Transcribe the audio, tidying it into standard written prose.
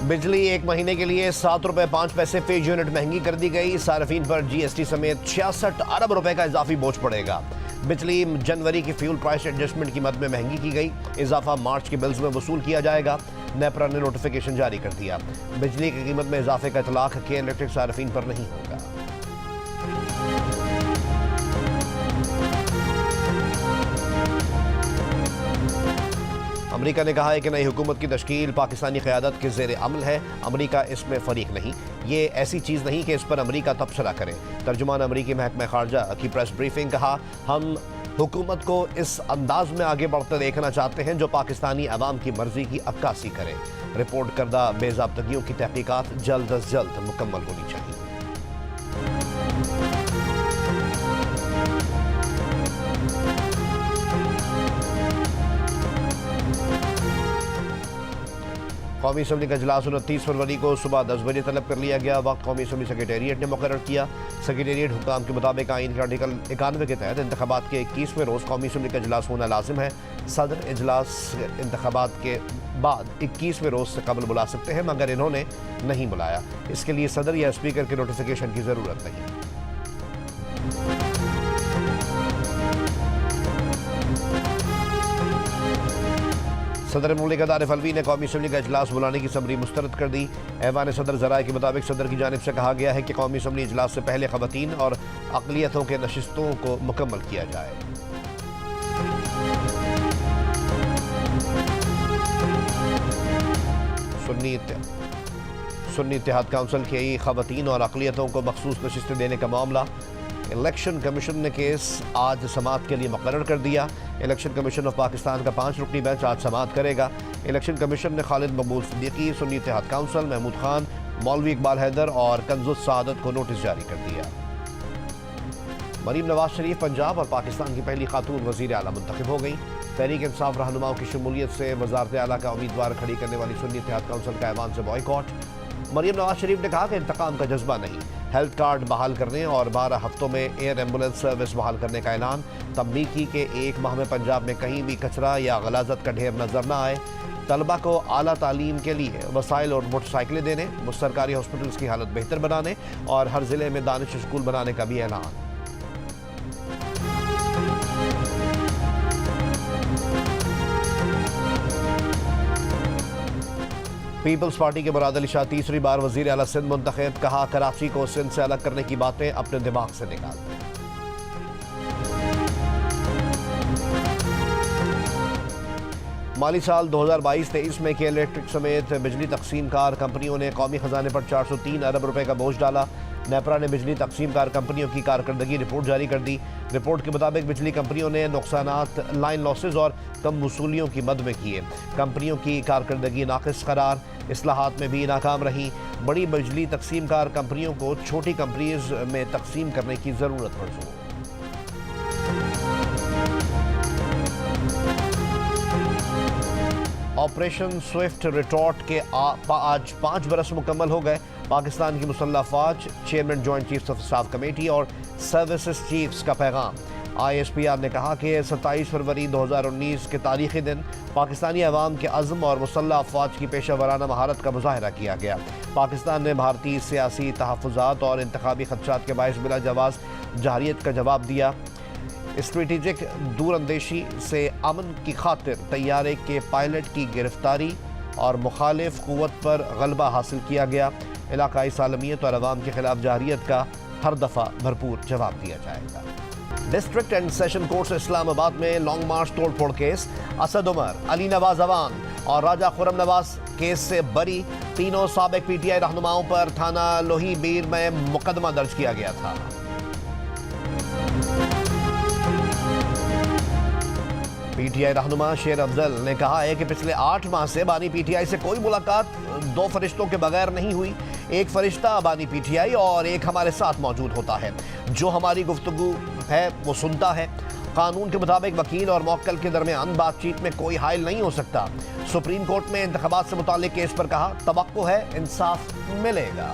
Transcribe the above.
بجلی ایک مہینے کے لیے 7 روپے 5 پیسے فی یونٹ مہنگی کر دی گئی۔ صارفین پر جی ایس ٹی سمیت 66 ارب روپے کا اضافی بوجھ پڑے گا۔ بجلی جنوری کی فیول پرائس ایڈجسٹمنٹ کی مد میں مہنگی کی گئی۔ اضافہ مارچ کے بلز میں وصول کیا جائے گا۔ نیپرا نے نوٹیفیکیشن جاری کر دیا۔ بجلی کی قیمت میں اضافے کا اطلاق کے الیکٹرک صارفین پر نہیں ہوگا۔ امریکہ نے کہا ہے کہ نئی حکومت کی تشکیل پاکستانی قیادت کے زیر عمل ہے۔ امریکہ اس میں فریق نہیں۔ یہ ایسی چیز نہیں کہ اس پر امریکہ تبصرہ کرے۔ ترجمان امریکی محکمہ خارجہ کی پریس بریفنگ کہا، ہم حکومت کو اس انداز میں آگے بڑھتے دیکھنا چاہتے ہیں جو پاکستانی عوام کی مرضی کی عکاسی کرے۔ رپورٹ کردہ بے ضابطگیوں کی تحقیقات جلد از جلد مکمل ہونی چاہیے۔ قومی اسمبلی کا اجلاس 29 فروری کو صبح 10 بجے طلب کر لیا گیا۔ وقت قومی اسمبلی سیکریٹریٹ نے مقرر کیا۔ سیکریٹریٹ حکام کے مطابق آئین کے آرٹیکل 91 کے تحت انتخابات کے 21ویں روز قومی اسمبلی کا اجلاس ہونا لازم ہے۔ صدر اجلاس انتخابات کے بعد 21ویں روز سے قبل بلا سکتے ہیں، مگر انہوں نے نہیں بلایا۔ اس کے لیے صدر یا اسپیکر کے نوٹیفیکیشن کی ضرورت نہیں۔ صدر مملکت عارف الوی نے قومی اسمبلی کا اجلاس بلانے کی سمری مسترد کر دی۔ ایوان صدر ذرائع کے مطابق صدر کی جانب سے کہا گیا ہے کہ قومی اسمبلی اجلاس سے پہلے خواتین اور اقلیتوں کے نشستوں کو مکمل کیا جائے۔ سنی اتحاد کونسل کی خواتین اور اقلیتوں کو مخصوص نشستیں دینے کا معاملہ الیکشن کمیشن نے کیس آج سماعت کے لیے مقرر کر دیا۔ الیکشن کمیشن آف پاکستان کا 5 رکنی بینچ آج سماعت کرے گا۔ الیکشن کمیشن نے خالد مقبول صدیقی، سنی اتحاد کونسل، محمود خان، مولوی اقبال حیدر اور کنز السعادت کو نوٹس جاری کر دیا۔ مریم نواز شریف پنجاب اور پاکستان کی پہلی خاتون وزیر اعلیٰ منتخب ہو گئی۔ تحریک انصاف رہنماؤں کی شمولیت سے وزارت اعلیٰ کا امیدوار کھڑی کرنے والی سنی اتحاد کونسل کا ایوان سے بائیکاٹ۔ مریم نواز شریف نے کہا کہ انتقام کا جذبہ نہیں، ہیلتھ کارڈ بحال کرنے اور 12 ہفتوں میں ایئر ایمبولینس سروس بحال کرنے کا اعلان۔ تنبیہ کی کہ 1 ماہ میں پنجاب میں کہیں بھی کچرا یا غلاظت کا ڈھیر نظر نہ آئے۔ طلبہ کو اعلیٰ تعلیم کے لیے وسائل اور موٹر سائیکلیں دینے، سرکاری ہاسپٹلز کی حالت بہتر بنانے اور ہر ضلع میں دانش اسکول بنانے کا بھی اعلان۔ پیپلز پارٹی کے مراد علی شاہ تیسری بار وزیر اعلیٰ سندھ منتخب۔ کہا، کراچی کو سندھ سے الگ کرنے کی باتیں اپنے دماغ سے نکال دیں۔ مالی سال 2022-23 میں کے الیکٹرک سمیت بجلی تقسیم کار کمپنیوں نے قومی خزانے پر 403 ارب روپے کا بوجھ ڈالا۔ نیپرا نے بجلی تقسیم کار کمپنیوں کی کارکردگی رپورٹ جاری کر دی۔ رپورٹ کے مطابق بجلی کمپنیوں نے نقصانات لائن لاسز اور کم وصولیوں کی مد میں کیے۔ کمپنیوں کی کارکردگی ناقص قرار، اصلاحات میں بھی ناکام رہی۔ بڑی بجلی تقسیم کار کمپنیوں کو چھوٹی کمپنیز میں تقسیم کرنے کی ضرورت پر زور۔ آپریشن سوئفٹ ریٹارٹ کے آج 5 برس مکمل ہو گئے۔ پاکستان کی مسلح افواج، chairman joint chiefs of staff committee اور سروسز چیفز کا پیغام۔ آئی ایس پی آر نے کہا کہ 27 فروری 2019 کے تاریخی دن پاکستانی عوام کے عزم اور مسلح افواج کی پیشہ ورانہ مہارت کا مظاہرہ کیا گیا۔ پاکستان نے بھارتی سیاسی تحفظات اور انتخابی خدشات کے باعث بلا جواز جارحیت کا جواب دیا۔ اسٹریٹجک دور اندیشی سے امن کی خاطر طیارے کے پائلٹ کی گرفتاری اور مخالف قوت پر غلبہ حاصل کیا گیا۔ علاقائی سالمیت اور عوام کے خلاف جارحیت کا ہر دفعہ بھرپور جواب دیا جائے گا۔ ڈسٹرکٹ اینڈ سیشن کورٹس اسلام آباد میں لانگ مارچ توڑ پھوڑ کیس، اسد عمر، علی نواز اوان اور راجہ خرم نواز کیس سے بری۔ تینوں سابق پی ٹی آئی رہنماؤں پر تھانہ لوہی بیر میں مقدمہ درج کیا گیا تھا۔ پی ٹی آئی رہنما شیر افضل نے کہا ہے کہ پچھلے 8 ماہ سے بانی پی ٹی آئی سے کوئی ملاقات 2 فرشتوں کے بغیر نہیں ہوئی۔ ایک فرشتہ بانی پی ٹی آئی اور ایک ہمارے ساتھ موجود ہوتا ہے، جو ہماری گفتگو ہے وہ سنتا ہے۔ قانون کے مطابق وکیل اور موکل کے درمیان بات چیت میں کوئی حائل نہیں ہو سکتا۔ سپریم کورٹ میں انتخابات سے متعلق کیس پر کہا، توقع ہے انصاف ملے گا۔